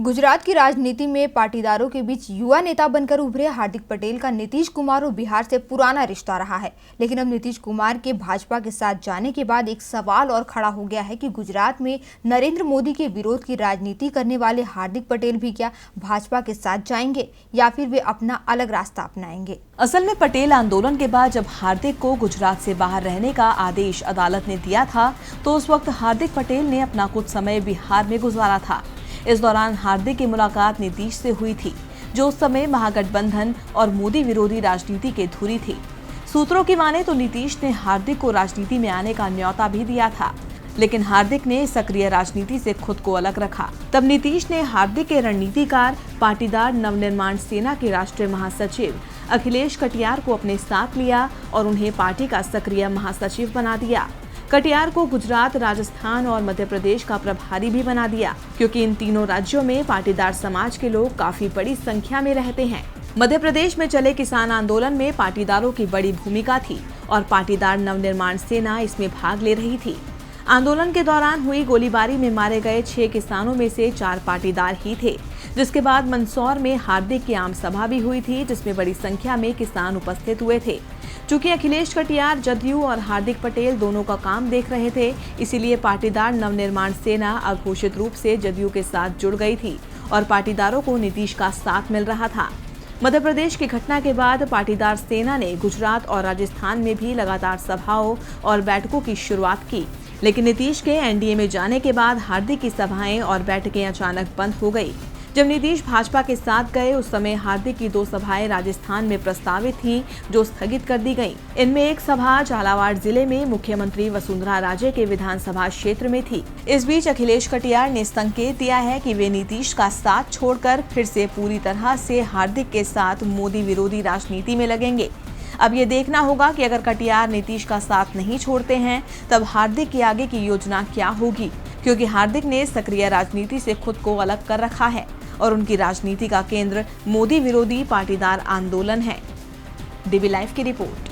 गुजरात की राजनीति में पाटीदारों के बीच युवा नेता बनकर उभरे हार्दिक पटेल का नीतीश कुमार और बिहार से पुराना रिश्ता रहा है। लेकिन अब नीतीश कुमार के भाजपा के साथ जाने के बाद एक सवाल और खड़ा हो गया है कि गुजरात में नरेंद्र मोदी के विरोध की राजनीति करने वाले हार्दिक पटेल भी क्या भाजपा के साथ जाएंगे या फिर वे अपना अलग रास्ता अपनाएंगे। असल में पटेल आंदोलन के बाद जब हार्दिक को गुजरात से बाहर रहने का आदेश अदालत ने दिया था तो उस वक्त हार्दिक पटेल ने अपना कुछ समय बिहार में गुजारा था। इस दौरान हार्दिक की मुलाकात नीतीश से हुई थी, जो उस समय महागठबंधन और मोदी विरोधी राजनीति के धुरी थी। सूत्रों की माने तो नीतीश ने हार्दिक को राजनीति में आने का न्योता भी दिया था, लेकिन हार्दिक ने सक्रिय राजनीति से खुद को अलग रखा। तब नीतीश ने हार्दिक के रणनीतिकार पाटीदार नवनिर्माण सेना के राष्ट्रीय महासचिव अखिलेश कटियार को अपने साथ लिया और उन्हें पार्टी का सक्रिय महासचिव बना दिया। कटियार को गुजरात, राजस्थान और मध्य प्रदेश का प्रभारी भी बना दिया, क्योंकि इन तीनों राज्यों में पाटीदार समाज के लोग काफी बड़ी संख्या में रहते हैं। मध्य प्रदेश में चले किसान आंदोलन में पाटीदारों की बड़ी भूमिका थी और पाटीदार नवनिर्माण सेना इसमें भाग ले रही थी। आंदोलन के दौरान हुई गोलीबारी में मारे गए 6 किसानों में से 4 पाटीदार ही थे, जिसके बाद मंदसौर में हार्दिक की आम सभा भी हुई थी, जिसमें बड़ी संख्या में किसान उपस्थित हुए थे। चूंकि अखिलेश कटियार जदयू और हार्दिक पटेल दोनों का काम देख रहे थे, इसीलिए पाटीदार नवनिर्माण सेना अघोषित रूप से जदयू के साथ जुड़ गई थी और पाटीदारों को नीतीश का साथ मिल रहा था। मध्य प्रदेश की घटना के बाद पाटीदार सेना ने गुजरात और राजस्थान में भी लगातार सभाओं और बैठकों की शुरुआत की, लेकिन नीतीश के एनडीए में जाने के बाद हार्दिक की सभाएं और बैठकें अचानक बंद हो गई। जब नीतीश भाजपा के साथ गए उस समय हार्दिक की 2 सभाएं राजस्थान में प्रस्तावित थीं, जो स्थगित कर दी गईं। इनमें एक सभा झालावाड़ जिले में मुख्यमंत्री वसुंधरा राजे के विधानसभा क्षेत्र में थी। इस बीच अखिलेश कटियार ने संकेत दिया है कि वे नीतीश का साथ छोड़कर फिर से पूरी तरह से हार्दिक के साथ मोदी विरोधी राजनीति में लगेंगे। अब ये देखना होगा कि अगर कटियार नीतीश का साथ नहीं छोड़ते हैं तब हार्दिक की आगे की योजना क्या होगी, क्योंकि हार्दिक ने सक्रिय राजनीति से खुद को अलग कर रखा है और उनकी राजनीति का केंद्र मोदी विरोधी पाटीदार आंदोलन है। डीबी लाइव की रिपोर्ट।